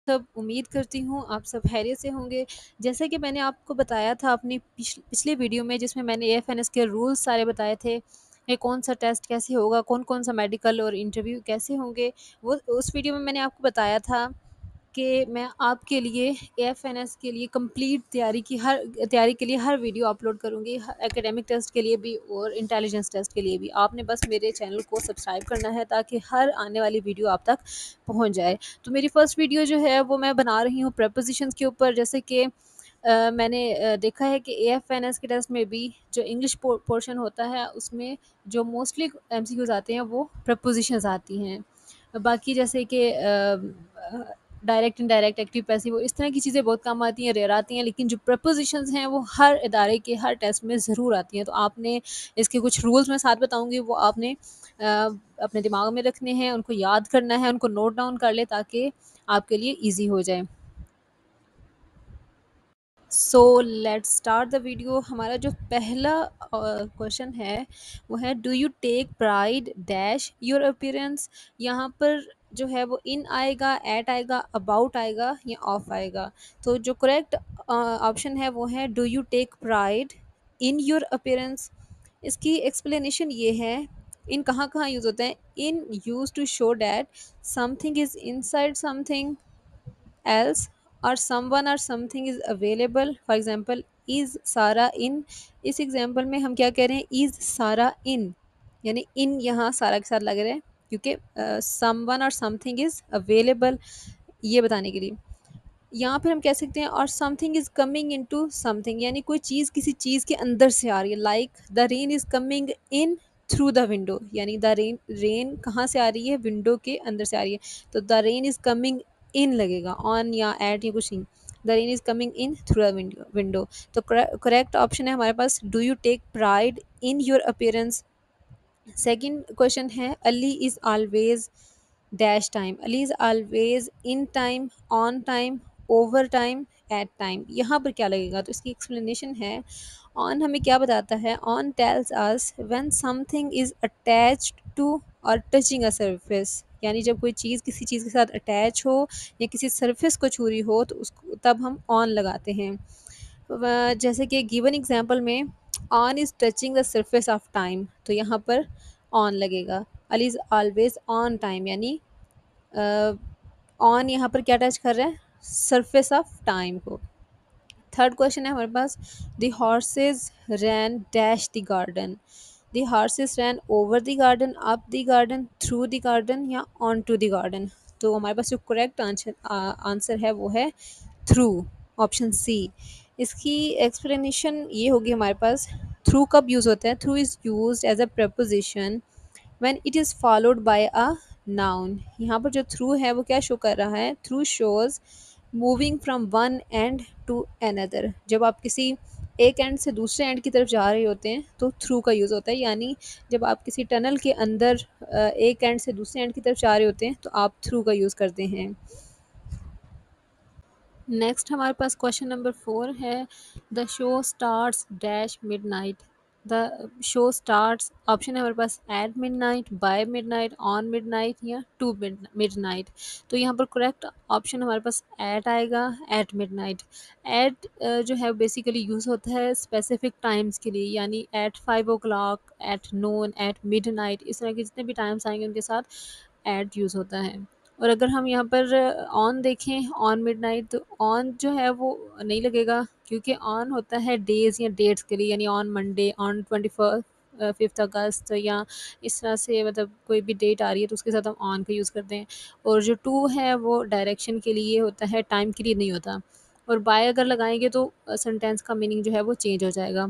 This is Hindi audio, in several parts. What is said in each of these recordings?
सब उम्मीद करती हूँ आप सब खैरियत से होंगे। जैसे कि मैंने आपको बताया था अपनी पिछले वीडियो में, जिसमें मैंने एएफएनएस के रूल्स सारे बताए थे, ये कौन-सा टेस्ट कैसे होगा, कौन-कौन सा मेडिकल और इंटरव्यू कैसे होंगे। वो उस वीडियो में मैंने आपको बताया था कि मैं आपके लिए एएफएनएस के लिए कंप्लीट तैयारी के लिए हर वीडियो अपलोड करूँगी, एकेडमिक टेस्ट के लिए भी और इंटेलिजेंस टेस्ट के लिए भी। आपने बस मेरे चैनल को सब्सक्राइब करना है ताकि हर आने वाली वीडियो आप तक पहुँच जाए। तो मेरी फर्स्ट वीडियो जो है वो मैं बना रही हूँ प्रीपोज़िशंस के ऊपर। जैसे कि मैंने देखा है कि एएफएनएस के टेस्ट में भी जो इंग्लिश पोर्शन होता है उसमें जो मोस्टली एमसीक्यूज़ आते हैं वो प्रीपोज़िशंस आती हैं। बाकी जैसे कि डायरेक्ट, इनडायरेक्ट, एक्टिव, पैसिव, इस तरह की चीज़ें बहुत कम आती हैं, रेयर आती हैं, लेकिन जो प्रीपोज़िशंस हैं वो हर इदारे के हर टेस्ट में ज़रूर आती हैं। तो आपने इसके कुछ रूल्स मैं साथ बताऊँगी, वो आपने अपने दिमाग में रखने हैं, उनको याद करना है, उनको नोट डाउन कर लें ताकि आपके लिए ईज़ी हो जाए। So let's start the video. हमारा जो पहला क्वेश्चन है वो है, do you take pride dash your appearance. यहाँ पर जो है वो इन आएगा, एट आएगा, अबाउट आएगा या ऑफ आएगा। तो जो करेक्ट ऑप्शन है वो है, do you take pride in your appearance. इसकी एक्सप्लेनेशन ये है, इन कहाँ कहाँ यूज़ होता है। In use to show that something is inside something else, or someone or something is available. For example, is Sara in। इस एग्जाम्पल में हम क्या कह रहे हैं, is Sara in, यानी in यहाँ सारा के साथ लग रहे हैं क्योंकि someone और something is available ये बताने के लिए। यहाँ पर हम कह सकते हैं, और something is coming into something, यानी कोई चीज़ किसी चीज़ के अंदर से आ रही है। Like the rain is coming in through the window, यानी द रेन कहाँ से आ रही है, विंडो के अंदर से आ रही है। तो the rain is coming in लगेगा, ऑन या एट या कुछ नहीं। The rain is coming in through the window. तो करेक्ट ऑप्शन है हमारे पास, do you take pride in your appearance. Second question है, Ali is always dash time. Ali is always in time, on time, over time, at time. यहाँ पर क्या लगेगा, तो इसकी एक्सप्लेनेशन है, ऑन हमें क्या बताता है, on tells us when something is attached to और टचिंग अ सरफेस, यानी जब कोई चीज़ किसी चीज़ के साथ अटैच हो या किसी सरफेस को छू रही हो तो उसको तब हम ऑन लगाते हैं। जैसे कि गिवन एग्जांपल में, on is touching the surface of time, तो यहाँ पर ऑन लगेगा। Ali is always on time, यानी ऑन यहाँ पर क्या टच कर रहा है, सरफेस ऑफ टाइम को। थर्ड क्वेश्चन है हमारे पास, the horses ran dash the garden. The horses ran over the garden, up the garden, through the garden या ऑन टू द गार्डन। तो हमारे पास जो करेक्ट आंसर है वो है थ्रू, ऑप्शन सी। इसकी एक्सप्लेनेशन ये होगी हमारे पास, थ्रू कब यूज़ होता है, through is use as a preposition when it is followed by a noun. यहाँ पर जो थ्रू है वो क्या शो कर रहा है, through shows moving from one end to another. जब आप किसी एक एंड से दूसरे एंड की तरफ जा रहे होते हैं तो थ्रू का यूज़ होता है, यानी जब आप किसी टनल के अंदर एक एंड से दूसरे एंड की तरफ जा रहे होते हैं तो आप थ्रू का यूज़ करते हैं। नेक्स्ट हमारे पास क्वेश्चन नंबर 4 है, the show starts dash midnight. The show starts, option है हमारे पास, at midnight, by midnight, on midnight या टू मिडनाइट। तो यहाँ पर करेक्ट ऑप्शन हमारे पास एट आएगा, एट मिडनाइट। एट जो है बेसिकली यूज़ होता है स्पेसिफिक टाइम्स के लिए, यानी at 5 o'clock, at noon, at midnight, इस तरह के जितने भी टाइम्स आएंगे उनके साथ एट यूज़ होता है। और अगर हम यहाँ पर ऑन देखें, ऑन मिडनाइट, तो ऑन जो है वो नहीं लगेगा क्योंकि ऑन होता है डेज़ या डेट्स के लिए, यानी ऑन मंडे, ऑन 5th अगस्त या इस तरह से, मतलब कोई भी डेट आ रही है तो उसके साथ हम ऑन का यूज़ करते हैं। और जो टू है वो डायरेक्शन के लिए होता है, टाइम के लिए नहीं होता। और बाय अगर लगाएंगे तो सेंटेंस का मीनिंग जो है वो चेंज हो जाएगा।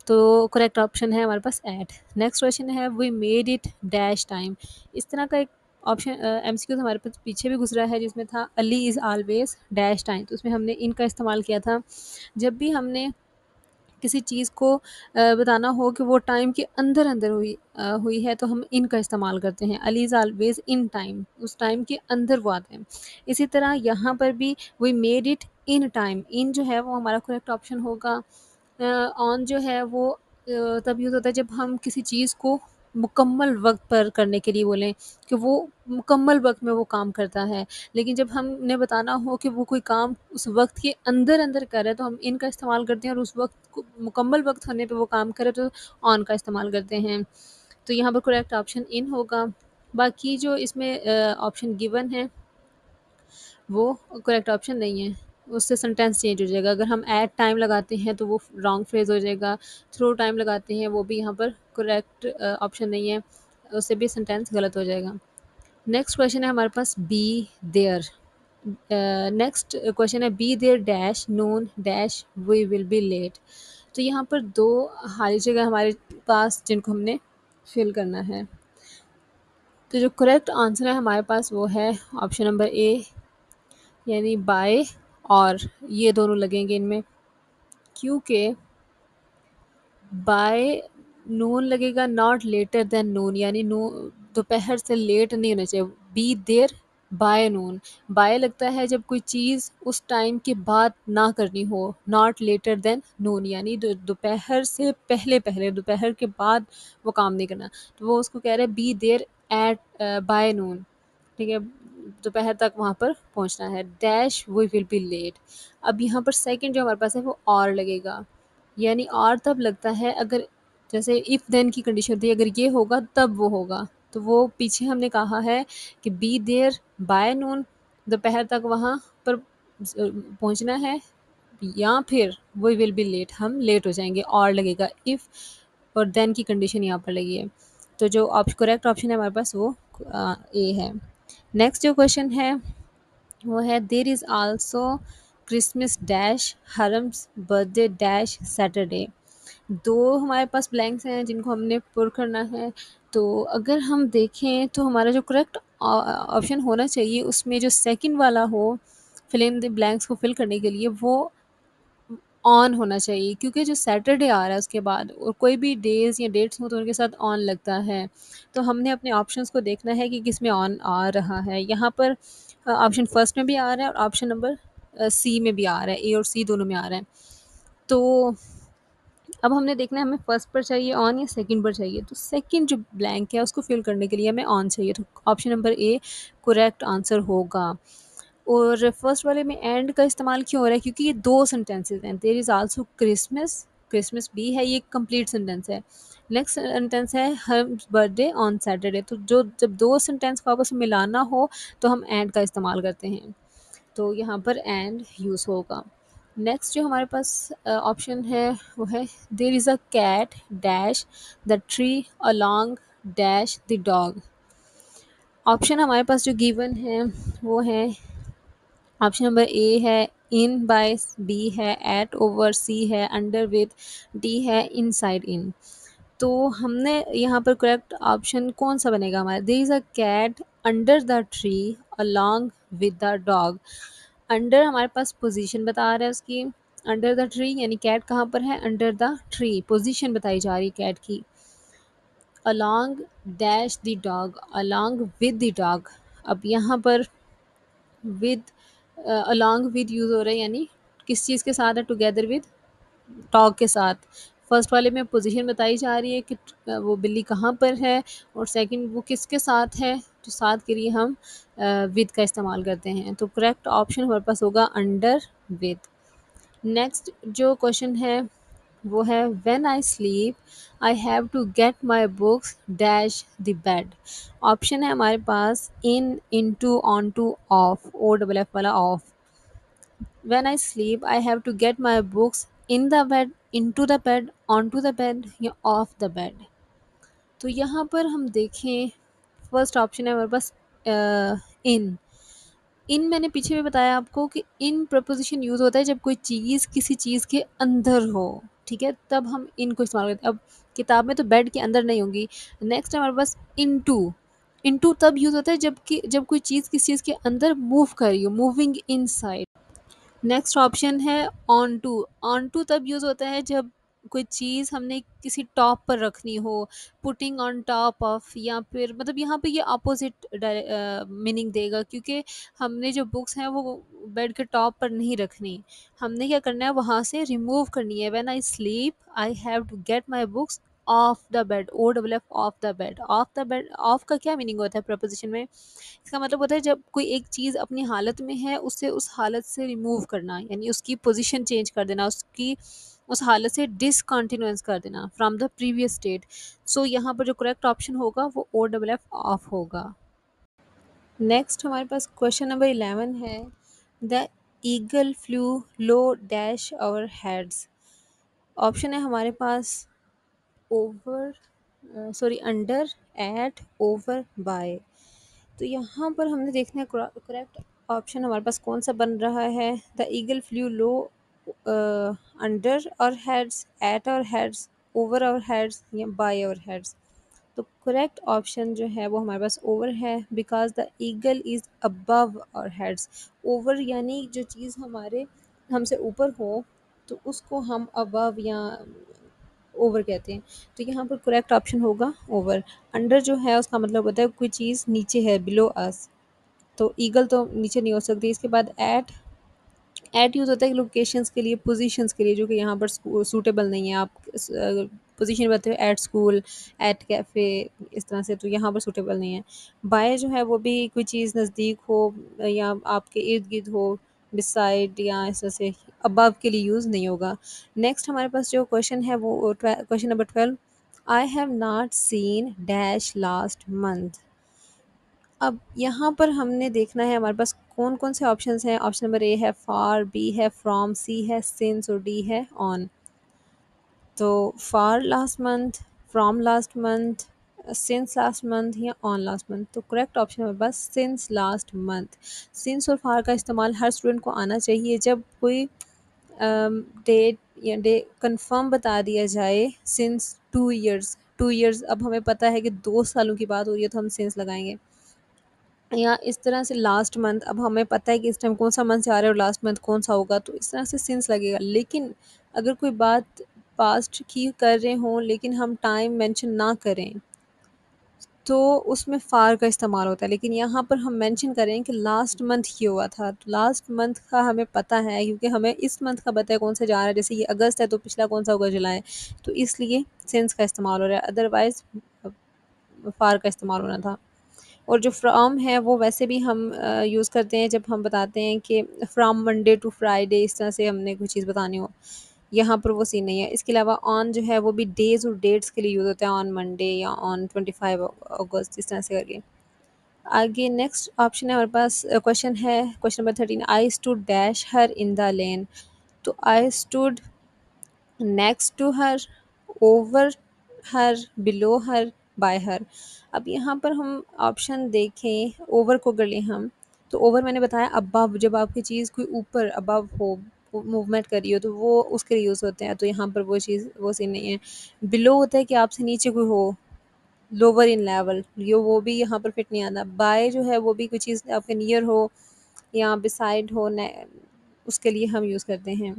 तो करेक्ट ऑप्शन है हमारे पास एट। नेक्स्ट क्वेश्चन है, we made it dash time. इस तरह का एक ऑप्शन एमसीक्यू हमारे पास पीछे भी गुजरा है जिसमें था, Ali is always dash time, तो उसमें हमने इनका इस्तेमाल किया था। जब भी हमने किसी चीज़ को बताना हो कि वो टाइम के अंदर अंदर हुई है तो हम इन का इस्तेमाल करते हैं, Ali is always in time, उस टाइम के अंदर वो आते हैं। इसी तरह यहाँ पर भी we made it in time, in जो है वो हमारा करेक्ट ऑप्शन होगा। ऑन जो है वो तब यूज़ होता है जब हम किसी चीज़ को मुकम्मल वक़्त पर करने के लिए बोलें कि वो मुकम्मल वक़्त में वो काम करता है। लेकिन जब हमने बताना हो कि वो कोई काम उस वक़्त के अंदर-अंदर कर रहा है तो हम इन का इस्तेमाल करते हैं, और उस वक़्त को मुकम्मल वक़्त होने पे वो काम करे तो ऑन का इस्तेमाल करते हैं। तो यहाँ पर करेक्ट ऑप्शन इन होगा। बाकी जो इसमें ऑप्शन गिवन है वो करेक्ट ऑप्शन नहीं है, उससे सेंटेंस चेंज हो जाएगा। अगर हम एट टाइम लगाते हैं तो वो रॉन्ग फ्रेज़ हो जाएगा, थ्रू टाइम लगाते हैं वो भी यहाँ पर करेक्ट ऑप्शन नहीं है, उससे भी सेंटेंस गलत हो जाएगा। नेक्स्ट क्वेश्चन है हमारे पास बी देयर। नेक्स्ट क्वेश्चन है be there dash noon dash we will be late. तो यहाँ पर दो खाली जगह हमारे पास जिनको हमने फिल करना है। तो जो करेक्ट आंसर है हमारे पास वो है ऑप्शन नंबर ए, यानी बाय, और ये दोनों लगेंगे इनमें, क्योंकि बाय नून लगेगा, नॉट लेटर देन नून, यानी नू दोपहर से लेट नहीं होना चाहिए। Be there by noon, by लगता है जब कोई चीज़ उस टाइम के बाद ना करनी हो, नॉट लेटर देन नून यानी दोपहर से पहले पहले, दोपहर के बाद वो काम नहीं करना। तो वो उसको कह रहे हैं be there at by noon, ठीक है, दोपहर तक वहाँ पर पहुँचना है। Dash we will be late. अब यहाँ पर सेकंड जो हमारे पास है वो और लगेगा, यानी और तब लगता है अगर जैसे इफ़ देन की कंडीशन होती है, अगर ये होगा तब वो होगा। तो वो पीछे हमने कहा है कि बी देयर बाय नून, दोपहर तक वहाँ पर पहुँचना है, या फिर वी विल बी लेट, हम लेट हो जाएंगे, और लगेगा इफ़ और देन की कंडीशन यहाँ पर लगी है। तो जो करेक्ट ऑप्शन है हमारे पास वो ए है। नेक्स्ट जो क्वेश्चन है वो है there is also Christmas dash her mum's birthday dash Saturday. दो हमारे पास ब्लैंक्स हैं जिनको हमने पुर करना है। तो अगर हम देखें तो हमारा जो करेक्ट ऑप्शन होना चाहिए उसमें जो सेकंड वाला हो फिल इन द ब्लैंक्स को फिल करने के लिए, वो ऑन होना चाहिए, क्योंकि जो सैटरडे आ रहा है उसके बाद और कोई भी डेज़ या डेट्स हो तो उनके साथ ऑन लगता है। तो हमने अपने ऑप्शंस को देखना है कि किस में ऑन आ रहा है। यहाँ पर ऑप्शन फर्स्ट में भी आ रहा है और ऑप्शन नंबर सी में भी आ रहा है, ए और सी दोनों में आ रहा है। तो अब हमने देखना है हमें फर्स्ट पर चाहिए ऑन या सेकंड पर चाहिए। तो सेकंड जो ब्लैंक है उसको फिल करने के लिए हमें ऑन चाहिए, तो option number A correct answer होगा। और फर्स्ट वाले में एंड का इस्तेमाल क्यों हो रहा है, क्योंकि ये दो सेंटेंसेस हैं। There is also Christmas, Christmas भी है, ये कंप्लीट सेंटेंस है। नेक्स्ट सेंटेंस है हर बर्थडे ऑन सैटरडे। तो जो जब दो सेंटेंस को आपस में मिलाना हो तो हम एंड का इस्तेमाल करते हैं, तो यहाँ पर एंड यूज़ होगा। नेक्स्ट जो हमारे पास ऑप्शन है वो है there is a cat dash the tree along dash the dog. Option हमारे पास जो गिवन है वो है ऑप्शन नंबर ए है इन बाय, बी है एट ओवर, सी है अंडर विद, डी है इनसाइड इन। तो हमने यहाँ पर करेक्ट ऑप्शन कौन सा बनेगा हमारा, there is a cat under the tree along with the dog. Under हमारे पास पोजीशन बता रहा है उसकी, अंडर द ट्री यानी कैट कहाँ पर है, अंडर द ट्री, पोजीशन बताई जा रही है कैट की। Along dash the dog, along with the dog. अब यहाँ पर विद अलॉन्ग विद यूज़ हो रहा है, यानी किस चीज़ के साथ है, टुगेदर विद डॉग के साथ। फर्स्ट वाले में पोजीशन बताई जा रही है कि वो बिल्ली कहाँ पर है, और सेकंड वो किसके साथ है, तो साथ के लिए हम विद का इस्तेमाल करते हैं। तो करेक्ट ऑप्शन हमारे पास होगा अंडर विद। नेक्स्ट जो क्वेश्चन है वो है when I sleep I have to get my books dash the bed. Option है हमारे पास in, into, on to, off, O double F वाला off. When I sleep I have to get my books in the bed, into the bed, on to the bed या ऑफ द बेड। तो यहाँ पर हम देखें फर्स्ट ऑप्शन है हमारे पास इन। इन मैंने पीछे भी बताया आपको कि इन प्रपोजिशन यूज़ होता है जब कोई चीज़ किसी चीज़ के अंदर हो, ठीक है, तब हम इन को इस्तेमाल करते हैं। अब किताब में तो बेड के अंदर नहीं होगी। नेक्स्ट हमारे पास इनटू, इनटू तब यूज़ होता है जब कोई चीज़ किसी चीज़ के अंदर मूव कर रही हो, मूविंग इनसाइड। नेक्स्ट ऑप्शन है ऑन टू। ऑन टू तब यूज़ होता है जब कोई चीज़ हमने किसी टॉप पर रखनी हो, पुटिंग ऑन टॉप ऑफ, या फिर मतलब यहाँ पे ये अपोजिट मीनिंग देगा, क्योंकि हमने जो बुक्स हैं वो बेड के टॉप पर नहीं रखनी, हमने क्या करना है वहाँ से रिमूव करनी है। When I sleep I have to get my books off the bed, O double F, off the bed. Off the bed, off का क्या मीनिंग होता है प्रपोजिशन में? इसका मतलब होता है जब कोई एक चीज़ अपनी हालत में है उसे उस हालत से रिमूव करना, यानी उसकी पोजीशन चेंज कर देना, उसकी उस हालत से डिसकंटिन्यूएंस कर देना from the previous state. So यहाँ पर जो करेक्ट ऑप्शन होगा वो ओ डबल एफ, ऑफ होगा। नेक्स्ट हमारे पास क्वेश्चन नंबर 11 है, the eagle flew low dash our heads. Option है हमारे पास over, sorry, under, at, over, by. तो यहाँ पर हमने देखना है करेक्ट ऑप्शन हमारे पास कौन सा बन रहा है। The eagle flew low under और हेड्स, एट और हेड्स, ओवर और हेड्स या बाय और हेड्स। तो करेक्ट ऑप्शन जो है वो हमारे पास ओवर है, because the eagle is above और हेड्स। ओवर यानी जो चीज़ हमारे हमसे ऊपर हो तो उसको हम अबव या ओवर कहते हैं। तो यहाँ पर करेक्ट ऑप्शन होगा ओवर। अंडर जो है उसका मतलब होता है कोई चीज़ नीचे है, बिलो अस। तो ईगल तो नीचे नहीं हो सकती। इसके बाद एट यूज़ होता है लोकेशंस के लिए, पोजीशंस के लिए, जो कि यहाँ पर सूटेबल नहीं है। आप पोजीशन बताते हो एट स्कूल, एट कैफ़े, इस तरह से, तो यहाँ पर सूटेबल नहीं है। बाय जो है वो भी कोई चीज़ नज़दीक हो या आपके इर्द गिर्द हो, बिसाइड या इस तरह से, अबव के लिए यूज़ नहीं होगा। नेक्स्ट हमारे पास जो क्वेश्चन है वो question number 12, I have not seen dash last month. अब यहाँ पर हमने देखना है हमारे पास कौन कौन से ऑप्शंस हैं। ऑप्शन नंबर ए है फार, बी है फ्रॉम, सी है सिंस और डी है ऑन। तो for last month, from last month, since last month या ऑन लास्ट मंथ। तो करेक्ट ऑप्शन है बस सिंस लास्ट मंथ। सिंस और फार का इस्तेमाल हर स्टूडेंट को आना चाहिए जब कोई डेट या डे कंफर्म बता दिया जाए। सिंस 2 इयर्स, 2 इयर्स, अब हमें पता है कि 2 सालों की बात हो रही है तो हम सिंस लगाएंगे। या इस तरह से लास्ट मंथ, अब हमें पता है कि इस टाइम कौन सा मंथ जा रहा है और लास्ट मंथ कौन सा होगा, तो इस तरह से सिंस लगेगा। लेकिन अगर कोई बात पास्ट की कर रहे हों लेकिन हम टाइम मेंशन ना करें तो उसमें फार का इस्तेमाल होता है। लेकिन यहाँ पर हम मेंशन करें कि लास्ट मंथ ये हुआ था, तो लास्ट मंथ का हमें पता है क्योंकि हमें इस मंथ का पता है कौन सा जा रहा है। जैसे ये अगस्त है तो पिछला कौन सा होगा, जुलाई। तो इसलिए सिंस का इस्तेमाल हो रहा है, अदरवाइज फार का इस्तेमाल होना था। और जो फ्रॉम है वो वैसे भी हम यूज़ करते हैं जब हम बताते हैं कि फ्रॉम मंडे टू फ्राइडे, इस तरह से हमने कोई चीज़ बतानी हो। यहाँ पर वो सीन नहीं है। इसके अलावा ऑन जो है वो भी डेज़ और डेट्स के लिए यूज़ होता है, ऑन मंडे या ऑन 25 अगस्त, इस तरह से करके। आगे नेक्स्ट ऑप्शन है हमारे पास, क्वेश्चन है question number 13, I stood dash her in the lane. तो I stood next to her, over her, below her, by her. अब यहाँ पर हम ऑप्शन देखें, ओवर को कर लें हम, तो ओवर मैंने बताया अबव, जब आपकी चीज़ कोई ऊपर अबव हो, मूवमेंट कर रही हो, तो वो उसके लिए यूज़ होते हैं। तो यहाँ पर वो चीज़ वो सीन नहीं है। बिलो होता है कि आपसे नीचे कोई हो, लोअर इन लेवल, ये वो भी यहाँ पर फिट नहीं आता। बाय जो है वो भी कोई चीज़ आपके नियर हो या बिसाइड हो, उसके लिए हम यूज़ करते हैं।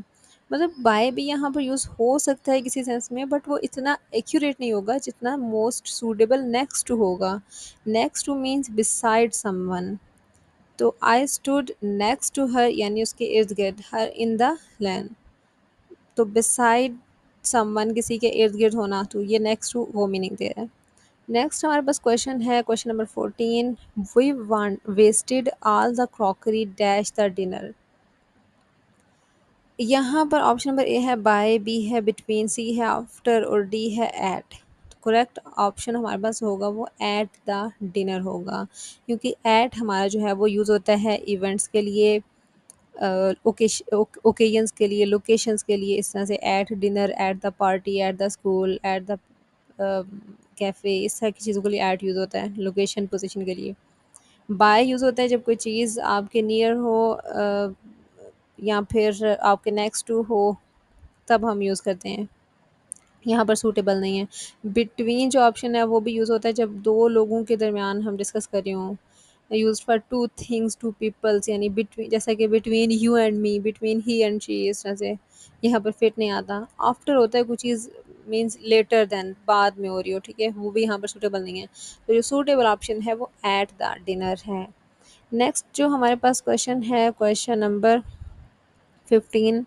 मतलब बाय भी यहाँ पर यूज़ हो सकता है किसी सेंस में, बट वो इतना एक्यूरेट नहीं होगा जितना मोस्ट सूटेबल नेक्स्ट टू होगा। Next to means beside someone. तो I stood next to her यानी उसके इर्द गिर्द, हर इन द लैन। तो बिसाइड समवन किसी के इर्द गिर्द होना, तो ये नेक्स्ट टू वो मीनिंग दे रहा है। नेक्स्ट हमारे पास क्वेश्चन है question number 14, we want wasted all the crockery dash the dinner. यहाँ पर ऑप्शन नंबर ए है बाय, बी है बिटवीन, सी है आफ्टर और डी है एट। तो करेक्ट ऑप्शन हमारे पास होगा वो एट द डिनर होगा, क्योंकि एट हमारा जो है वो यूज़ होता है इवेंट्स के लिए, ओकेजन्स के लिए, लोकेशंस के लिए। इस तरह से at dinner, at the party, at the school, at the cafe, इस तरह की चीज़ों के लिए एट यूज़ होता है, लोकेशन पोजीशन के लिए। बाय यूज़ होता है जब कोई चीज़ आपके नियर हो या फिर आपके नेक्स्ट टू हो, तब हम यूज़ करते हैं। यहाँ पर सूटेबल नहीं है। बिटवीन जो ऑप्शन है वो भी यूज़ होता है जब दो लोगों के दरमियान हम डिस्कस कर रहे हों। Use for two things, two peoples, यानी बिटवीन, जैसा कि between you and me, between he and she, इस तरह से यहाँ पर फिट नहीं आता। आफ्टर होता है कुछ चीज़ मीन्स लेटर देन, बाद में हो रही हो, ठीक है, वो भी यहाँ पर सूटेबल नहीं है। तो जो सूटेबल ऑप्शन है वो एट द डिनर है। नेक्स्ट जो हमारे पास क्वेश्चन है क्वेश्चन नंबर 15,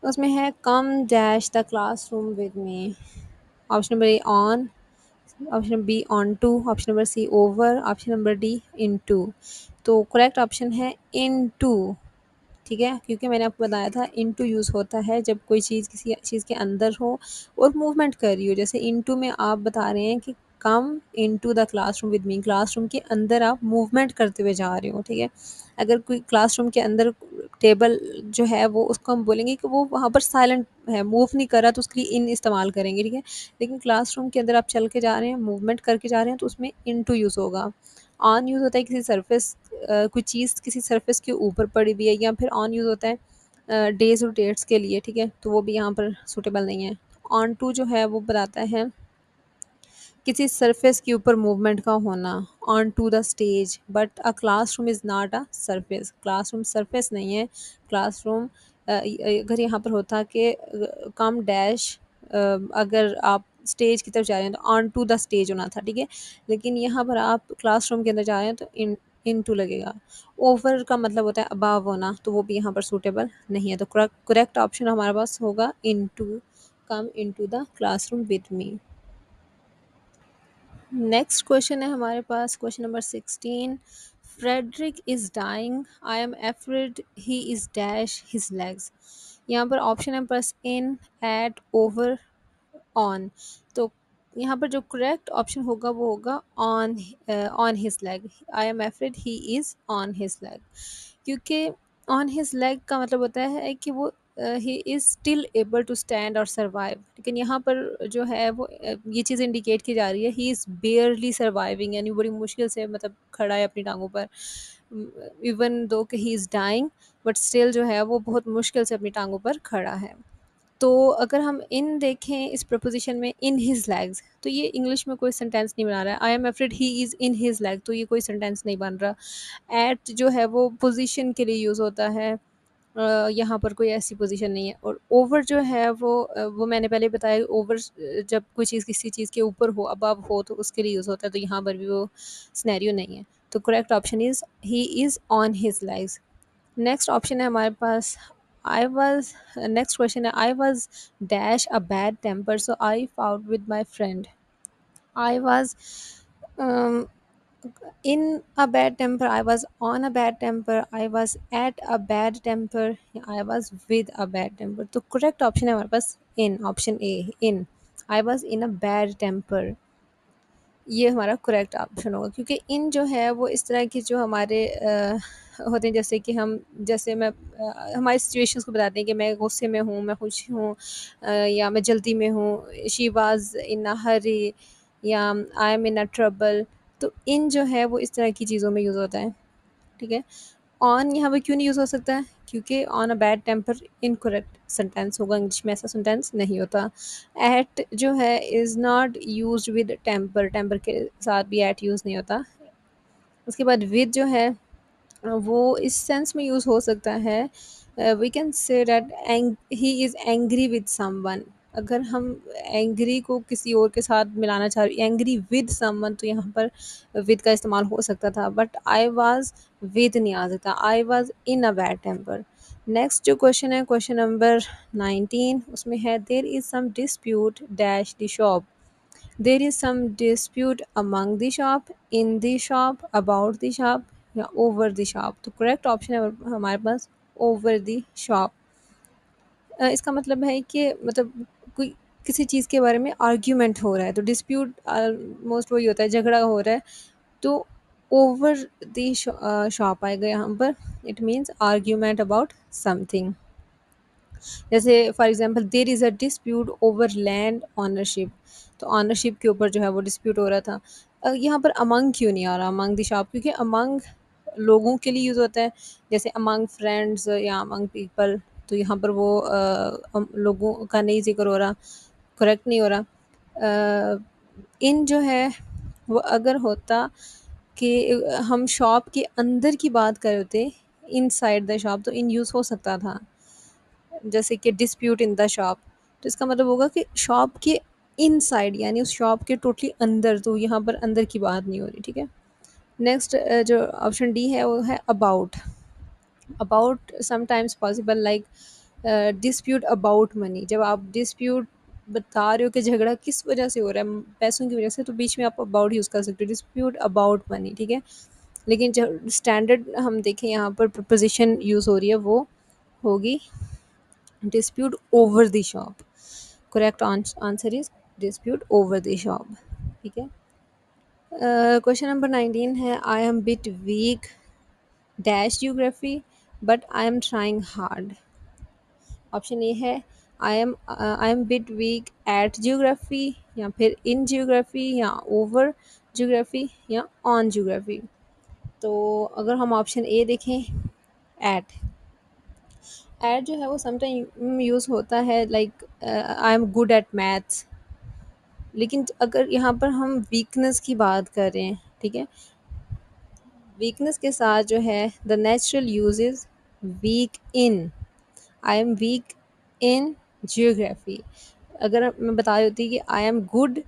उसमें है come dash the classroom with me. Option number A on, option number B on to, option number C over, option number D in to. तो करेक्ट ऑप्शन है इन टू। ठीक है, क्योंकि मैंने आपको बताया था इनटू यूज़ होता है जब कोई चीज़ किसी चीज़ के अंदर हो और मूवमेंट कर रही हो। जैसे इनटू में आप बता रहे हैं कि come into the classroom with me, classroom के अंदर आप मूवमेंट करते हुए जा रहे हो। ठीक है, अगर कोई क्लासरूम के अंदर टेबल जो है वो उसको हम बोलेंगे कि वो वहाँ पर साइलेंट है, मूव नहीं कर रहा, तो उसके लिए इन इस्तेमाल करेंगे। ठीक है, लेकिन क्लासरूम के अंदर आप चल के जा रहे हैं, मूवमेंट करके जा रहे हैं, तो उसमें इनटू यूज़ होगा। ऑन यूज़ होता है किसी सरफेस, कोई चीज़ किसी सरफेस के ऊपर पड़ी हुई है, या फिर ऑन यूज़ होता है डेज और डेट्स के लिए। ठीक है, तो वो भी यहाँ पर सूटेबल नहीं है। ऑन टू जो है वो बताता है किसी सरफेस के ऊपर मूवमेंट का होना। On to the stage, but a classroom is not a surface, classroom surface नहीं है। क्लासरूम अगर यहाँ पर होता कि कम डैश, अगर आप स्टेज की तरफ जा रहे हैं तो ऑन टू द स्टेज होना था। ठीक है, लेकिन यहाँ पर आप क्लासरूम के अंदर जा रहे हैं तो इन टू लगेगा। ओवर का मतलब होता है अबाव होना, तो वो भी यहाँ पर सूटेबल नहीं है। तो करेक्ट ऑप्शन हमारे पास होगा in to, come in to the classroom with me. Next question है हमारे पास, question number 16। Frederick is dying, I am afraid he is dash his legs. यहाँ पर ऑप्शन है बस इन, एट, ओवर, ऑन। तो यहाँ पर जो करेक्ट ऑप्शन होगा वो होगा on, on his leg. I am afraid he is on his leg, क्योंकि ऑन हिज लेग का मतलब होता है कि वो he is still able to stand और सर्वाइव। लेकिन यहाँ पर जो है वो ये चीज़ इंडिकेट की जा रही है ही इज़ बेयरली सर्वाइविंग, यानी बड़ी मुश्किल से मतलब खड़ा है अपनी टांगों पर। इवन दो कि he is dying, but still जो है वो बहुत मुश्किल से अपनी टांगों पर खड़ा है। तो अगर हम इन देखें इस प्रपोजिशन में इन हिज लेग्स, तो ये इंग्लिश में कोई सेंटेंस नहीं बना रहा है। I am afraid he is in his leg, तो ये कोई सेंटेंस नहीं बन रहा। एट जो है वो पोजीशन के लिए यूज़ होता है, यहाँ पर कोई ऐसी पोजीशन नहीं है। और ओवर जो है वो मैंने पहले बताया, ओवर जब कोई चीज़ किसी चीज़ के ऊपर हो, अबव हो, तो उसके लिए यूज़ होता है। तो यहाँ पर भी वो सिनेरियो नहीं है। तो correct option is he is on his legs. Next option है हमारे पास, आई वॉज, नेक्स्ट क्वेश्चन है, I was dash a bad temper so I fought with my friend. I was in a bad temper, I was on a bad temper, I was at a bad temper, I was with a bad temper। तो करेक्ट ऑप्शन है हमारे पास in, option A in. I was in a bad temper, ये हमारा करेक्ट ऑप्शन होगा, क्योंकि इन जो है वो इस तरह के जो हमारे होते हैं, जैसे कि हम, जैसे मैं हमारी सिचुएशंस को बताते हैं कि मैं गुस्से में हूँ, मैं खुश हूँ, या मैं जल्दी में हूँ। शी वाज इन अ हरी, या I am in a trouble. तो इन जो है वो इस तरह की चीज़ों में यूज़ होता है। ठीक है, ऑन यहाँ पे क्यों नहीं यूज़ हो सकता है, क्योंकि on a bad temper incorrect sentence होगा, इंग्लिश में ऐसा सेंटेंस नहीं होता। एट जो है is not used with temper, temper के साथ भी एट यूज़ नहीं होता। उसके बाद विद जो है वो इस सेंस में यूज़ हो सकता है, we can say that he is angry with someone. अगर हम एंग्री को किसी और के साथ मिलाना चाह रहे, एंग्री विद समवन, तो यहाँ पर विद का इस्तेमाल हो सकता था, बट आई वाज विद नहीं आ सकता, I was in a bad temper. Next जो क्वेश्चन है, क्वेश्चन नंबर 19, उसमें है there is some dispute dash the shop. There is some dispute among the shop, in the shop, about the shop, या ओवर द शॉप। तो करेक्ट ऑप्शन है हमारे पास ओवर द शॉप। इसका मतलब है कि मतलब कोई किसी चीज़ के बारे में आर्ग्यूमेंट हो रहा है, तो डिस्प्यूट मोस्ट वही होता है, झगड़ा हो रहा है। तो ओवर द शॉप आएगा यहाँ पर, it means argument about something. जैसे for example there is a dispute over land ownership, तो ऑनरशिप के ऊपर जो है वो डिस्प्यूट हो रहा था। यहाँ पर अमंग क्यों नहीं आ रहा, अमंग द शॉप, क्योंकि अमंग लोगों के लिए यूज़ होता है, जैसे अमंग फ्रेंड्स या अमंग पीपल। तो यहाँ पर वो लोगों का नहीं जिक्र हो रहा, करेक्ट नहीं हो रहा। इन जो है वो अगर होता कि हम शॉप के अंदर की बात कर रहे थे, इनसाइड द शॉप, तो इन यूज़ हो सकता था, जैसे कि डिस्प्यूट इन द शॉप। तो इसका मतलब होगा कि शॉप के इनसाइड, यानी उस शॉप के टोटली अंदर, तो यहाँ पर अंदर की बात नहीं हो रही। ठीक है, नेक्स्ट जो ऑप्शन डी है वो है about. About sometimes possible like dispute about money, जब आप डिस्प्यूट बता रहे हो कि झगड़ा किस वजह से हो रहा है, पैसों की वजह से, तो बीच में आप अबाउट यूज़ कर सकते हो, डिस्प्यूट अबाउट मनी, ठीक है। लेकिन जो स्टैंडर्ड हम देखें यहाँ पर प्रपोजिशन यूज़ हो रही है वो होगी dispute over the shop. Correct answer is dispute over the shop, ठीक है। क्वेश्चन नंबर 19 है I am bit weak dash geography but I am trying hard. Option A है I am bit weak at geography, या फिर इन जियोग्राफी, या ओवर जियोग्राफी, या ऑन जियोग्राफी। तो अगर हम ऑप्शन ए देखें, एट, एट जो है वो समटाइम यूज़ होता है like I am good at maths. लेकिन अगर यहाँ पर हम वीकनेस की बात करें, ठीक है, वीकनेस के साथ जो है the natural use is weak in, I am weak in geography. अगर मैं बता रही होती कि आई एम गुड,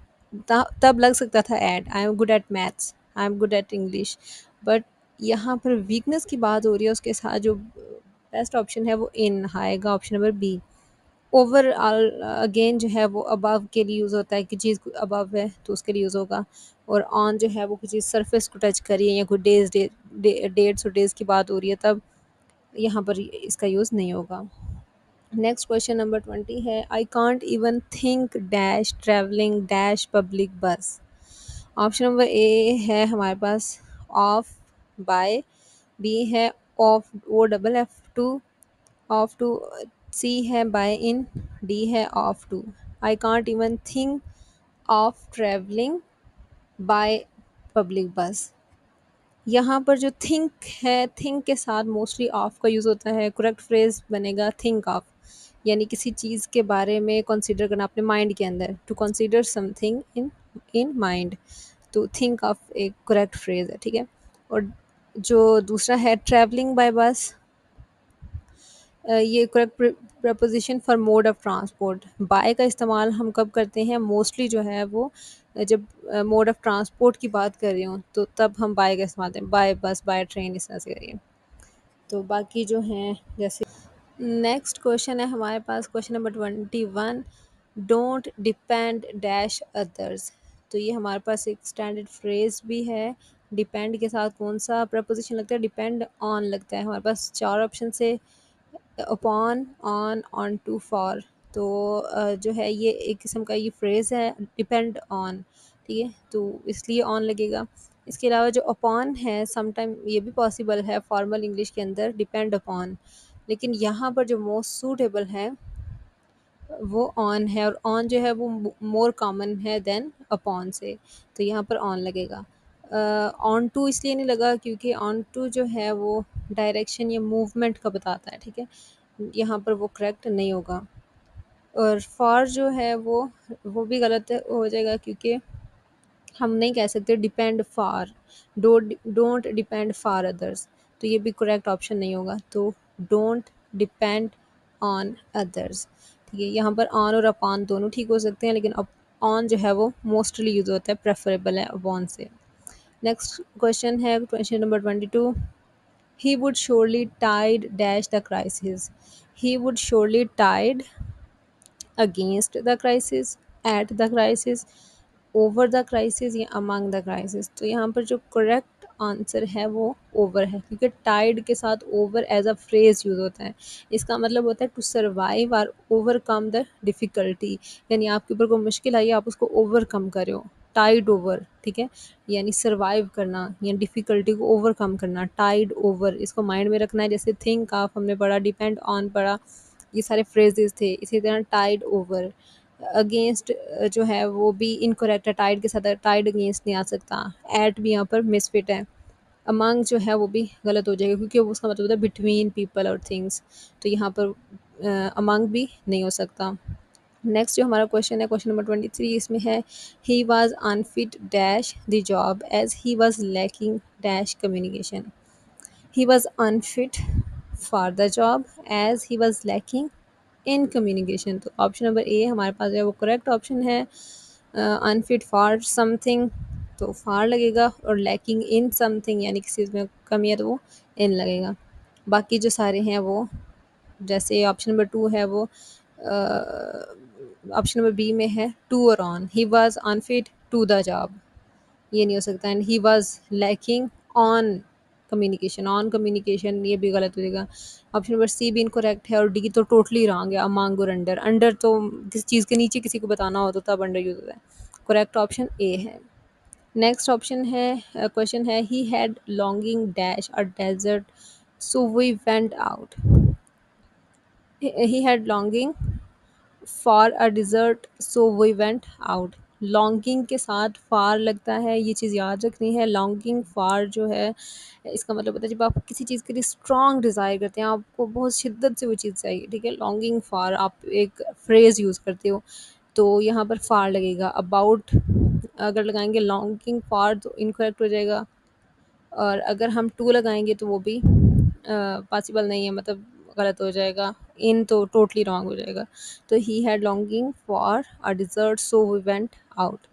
तब लग सकता था at, I am good at maths, I am good at English. But यहाँ पर वीकनेस की बात हो रही है, उसके साथ जो बेस्ट ऑप्शन है वो इन आएगा, option number B. Over again जो है वो अबव के लिए यूज़ होता है कि चीज़ अबव है तो उसके लिए यूज़ होगा। और ऑन जो है वो किसी सरफेस को टच करिए या कोई डेट्स और डेज की बात हो रही है, तब यहाँ पर इसका यूज़ नहीं होगा। नेक्स्ट क्वेश्चन नंबर 20 है I can't even think dash travelling dash public bus. Option number A है हमारे पास ऑफ बाय, बी है off O double F to, off to, C है बाय इन, डी है off to. I can't even think of travelling by public bus. यहाँ पर जो थिंक है, थिंक के साथ मोस्टली ऑफ का यूज़ होता है। करेक्ट फ्रेज बनेगा थिंक ऑफ, यानी किसी चीज़ के बारे में कंसीडर करना अपने माइंड के अंदर, to consider something in in mind. तो थिंक ऑफ एक करेक्ट फ्रेज है, ठीक है। और जो दूसरा है ट्रैवलिंग बाय बस, ये correct preposition for mode of transport. By का इस्तेमाल हम कब करते हैं, मोस्टली जो है वो जब मोड ऑफ ट्रांसपोर्ट की बात कर रही हूँ तो तब हम बाय का इस्तेमाल करते हैं, बाय बस, बाय ट्रेन, इस तरह से करिए। तो बाकी जो हैं जैसे नेक्स्ट क्वेश्चन है हमारे पास, question number 21, don't depend dash others. तो ये हमारे पास एक स्टैंडर्ड फ्रेज भी है। डिपेंड के साथ कौन सा प्रपोजिशन लगता है, डिपेंड ऑन लगता है। हमारे पास चार ऑप्शन से upon, on, on to, for. तो जो है ये एक किस्म का ये फ्रेज़ है डिपेंड ऑन, ठीक है, तो इसलिए ऑन लगेगा। इसके अलावा जो अपॉन है समटाइम ये भी पॉसिबल है फॉर्मल इंग्लिश के अंदर डिपेंड अपॉन, लेकिन यहाँ पर जो मोस्ट सूटेबल है वो ऑन है, और ऑन जो है वो मोर कॉमन है देन अपॉन से, तो यहाँ पर ऑन लगेगा। ऑन टू इसलिए नहीं लगा क्योंकि ऑन टू जो है वो डायरेक्शन या मूवमेंट का बताता है, ठीक है, यहाँ पर वो करेक्ट नहीं होगा। और फॉर जो है वो भी गलत हो जाएगा क्योंकि हम नहीं कह सकते depend for, don't depend for others, तो ये भी करेक्ट ऑप्शन नहीं होगा। तो डोंट डिपेंड ऑन अदर्स, ठीक है। यहाँ पर ऑन और अपॉन दोनों ठीक हो सकते हैं, लेकिन ऑन जो है वो मोस्टली यूज़ होता है, प्रेफरेबल है अपॉन से। नेक्स्ट क्वेश्चन है question number 22, he would surely tide dash the crisis. He would surely tide against the crisis, at the crisis, over the crisis, या अमंग द क्राइसिस। तो यहाँ पर जो करेक्ट आंसर है वो ओवर है, क्योंकि टाइड के साथ over as a phrase use होता है। इसका मतलब होता है टू सर्वाइव और ओवरकम द डिफ़िकल्टी, यानी आपके ऊपर कोई मुश्किल आई, आप उसको ओवरकम कर रहे हो, टाइड ओवर, ठीक है, यानी सर्वाइव करना या डिफ़िकल्टी को ओवरकम करना, टाइड ओवर, इसको माइंड में रखना है। जैसे थिंक ऑफ हमने पढ़ा, डिपेंड ऑन पढ़ा, ये सारे फ्रेजेस थे। इसी तरह टाइड ओवर, अगेंस्ट जो है वो भी इनकरेक्ट है, टाइड के साथ टाइड अगेंस्ट नहीं आ सकता। एट भी यहाँ पर मिसफिट है। अमंग जो है वो भी गलत हो जाएगा क्योंकि उसका मतलब होता है बिटवीन पीपल और थिंग्स, तो यहाँ पर अमंग भी नहीं हो सकता। नेक्स्ट जो हमारा क्वेश्चन है क्वेश्चन नंबर 23, इसमें है he was unfit dash the job as he was lacking dash communication. He was unfit for the job as he was lacking in communication. तो ऑप्शन नंबर ए हमारे पास जो है वो करेक्ट ऑप्शन है। अनफिट फॉर समथिंग तो फार लगेगा, और लैकिंग इन समथिंग यानी किसी चीज़ में कमी है तो वो इन लगेगा। बाकी जो सारे हैं वो, जैसे ऑप्शन नंबर 2 है वो ऑप्शन नंबर बी में है टू और on, he was unfit to the job, ये नहीं हो सकता। And he was lacking on communication, on communication ये भी गलत हो जाएगा। ऑप्शन नंबर सी भी इनकरेक्ट है और डी तो टोटली रॉन्ग है, अमांग और अंडर। अंडर तो किसी चीज़ के नीचे किसी को बताना हो तो तब अंडर यूज होता है। करेक्ट ऑप्शन ए है। नेक्स्ट ऑप्शन है, क्वेश्चन है he had longing dash a dessert so we went out. He had longing for a dessert so we went out. Longing के साथ फार लगता है, ये चीज़ याद रखनी है। लॉन्गिंग फार जो है इसका मतलब होता है जब आप किसी चीज़ के लिए स्ट्रॉन्ग डिज़ायर करते हैं, आपको बहुत शिद्दत से वो चीज़ चाहिए, ठीक है। लॉन्गिंग फार आप एक फ्रेज़ यूज़ करते हो तो यहाँ पर फार लगेगा। अबाउट अगर लगाएंगे लॉन्गिंग फार तो इनकरेक्ट हो जाएगा, और अगर हम टू लगाएंगे तो वो भी पॉसिबल नहीं है, मतलब गलत हो जाएगा। इन तो टोटली रॉन्ग हो जाएगा। तो he had longing for a dessert so we went out.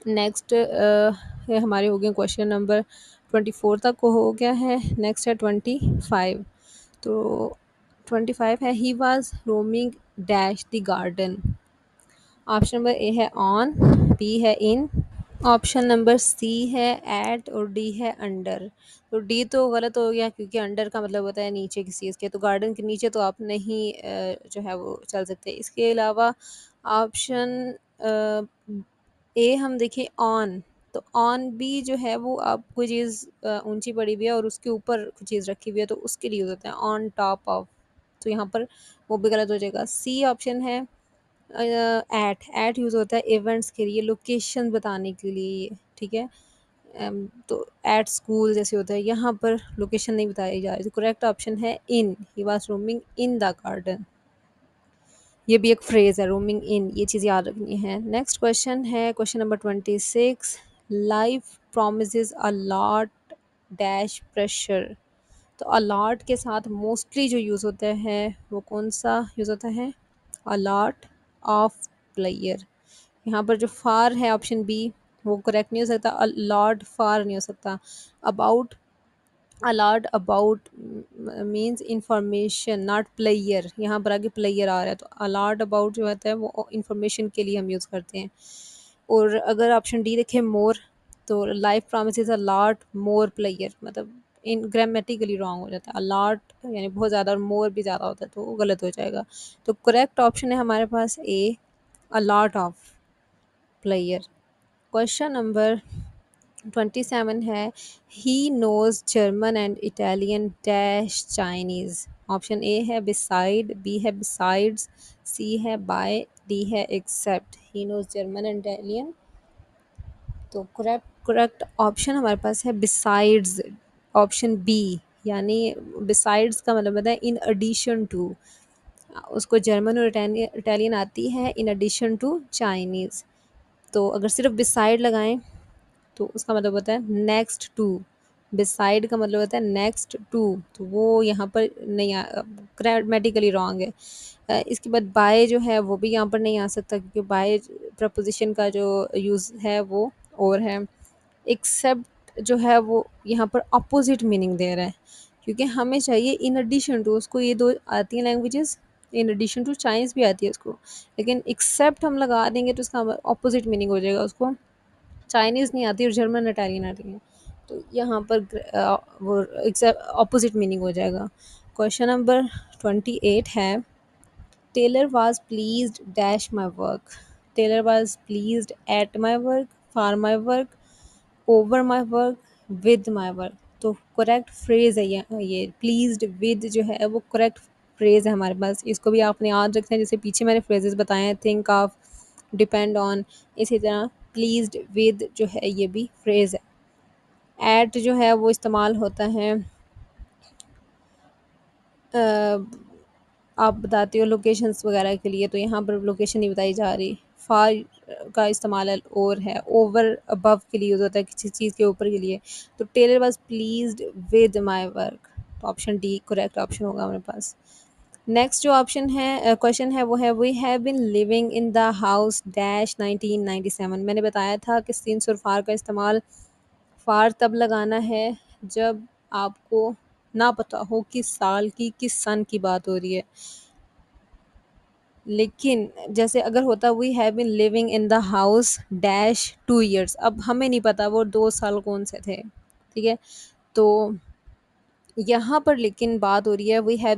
Next ये हमारे हो गए क्वेश्चन नंबर 24 तक को हो गया है। नेक्स्ट है 25। तो 25 है he was roaming dash the garden. Option number A है ऑन, बी है इन, ऑप्शन नंबर सी है एट और डी है अंडर। तो डी तो गलत हो गया क्योंकि अंडर का मतलब होता है नीचे किसी चीज़ के, तो गार्डन के नीचे तो आप नहीं जो है वो चल सकते। इसके अलावा ऑप्शन ए हम देखें ऑन, तो ऑन भी जो है वो आप कोई चीज़ ऊंची पड़ी हुई है और उसके ऊपर कोई चीज़ रखी हुई है तो उसके लिए यूज़ होता है ऑन टॉप ऑफ। तो यहाँ पर वो भी गलत हो जाएगा। सी ऑप्शन है एट यूज़ होता है इवेंट्स के लिए, लोकेशन बताने के लिए, ठीक है। तो एट स्कूल जैसे होता है, यहाँ पर लोकेशन नहीं बताई जा रही। तो करेक्ट ऑप्शन है in, he was roaming in the garden. ये भी एक फ्रेज है रोमिंग इन, ये चीज़ याद रखनी है। नेक्स्ट क्वेश्चन है question number 26। Life promises a lot dash pressure. तो अलॉट के साथ मोस्टली जो यूज़ होता है वो कौन सा यूज़ होता है? A lot of player. यहाँ पर जो फार है ऑप्शन बी वो करेक्ट नहीं हो सकता, अलॉट फार नहीं हो सकता। About, a lot about means information not player, यहाँ पर आगे प्लेयर आ रहा है तो अलॉट अबाउट जो होता है वो इंफॉर्मेशन के लिए हम यूज़ करते हैं। और अगर ऑप्शन डी देखें मोर, तो life promises a lot more player, मतलब इन ग्रामेटिकली रॉन्ग हो जाता है। अलॉट यानी बहुत ज़्यादा और मोर भी ज़्यादा होता है तो वो गलत हो जाएगा। तो करेक्ट ऑप्शन है हमारे पास A, a lot of player. Question number 27 है he knows German and Italian dash Chinese. Option A है बिसाइड, बी है बिसाइड्स, सी है बाय, डी है except. He knows German and Italian, तो करेक्ट करेक्ट ऑप्शन हमारे पास है बिसाइड्स, ऑप्शन बी। यानी बिसाइड्स का मतलब होता है इन एडिशन टू, उसको जर्मन और इटालियन आती है इन एडिशन टू चाइनीज़। तो अगर सिर्फ बिसाइड लगाएं तो उसका मतलब होता है नेक्स्ट टू। बिसाइड का मतलब होता है नेक्स्ट टू, तो वो यहाँ पर नहीं ग्रामेटिकली रॉन्ग है। इसके बाद बाय जो है वो भी यहाँ पर नहीं आ सकता क्योंकि बाय प्रपोजिशन का जो यूज़ है वो और है। एक्सेप्ट जो है वो यहाँ पर अपोजिट मीनिंग दे रहा है क्योंकि हमें चाहिए इन एडिशन टू, उसको ये दो आती हैं languages, in addition to Chinese भी आती है उसको, लेकिन एक्सेप्ट हम लगा देंगे तो उसका अपोजिट मीनिंग हो जाएगा, उसको चाइनीज़ नहीं आती और जर्मन इटालियन आती है तो यहाँ पर वो एक्सेप्ट अपोजिट मीनिंग हो जाएगा। क्वेश्चन नंबर 28 है Taylor was pleased dash my work. Taylor was pleased at my work, for my work, over my work, with my work. तो करेक्ट फ्रेज़ है ये प्लीज्ड विद जो है वो करेक्ट फ्रेज़ है हमारे पास। इसको भी आपने याद रखना है, जैसे पीछे मैंने फ्रेजेस बताए हैं थिंक ऑफ, डिपेंड ऑन, इसी तरह प्लीज्ड विद जो है ये भी फ्रेज़ है। एट जो है वो इस्तेमाल होता है आप बताते हो लोकेशंस वगैरह के लिए, तो यहाँ पर लोकेशन नहीं बताई जा रही। फार का इस्तेमाल और है, ओवर अबव के लिए यूज़ होता है किसी चीज़ के ऊपर के लिए। तो Taylor was pleased with my work, तो ऑप्शन डी करेक्ट ऑप्शन होगा हमारे पास। नेक्स्ट जो ऑप्शन है क्वेश्चन है वो है we have been living in the house dash 1997। मैंने बताया था कि सिंस और फार का इस्तेमाल, फार तब लगाना है जब आपको ना पता हो किस साल की किस सन की बात हो रही है। लेकिन जैसे अगर होता we have been living in the house dash 2 years, अब हमें नहीं पता वो 2 साल कौन से थे, ठीक है। तो यहाँ पर लेकिन बात हो रही है वी हैव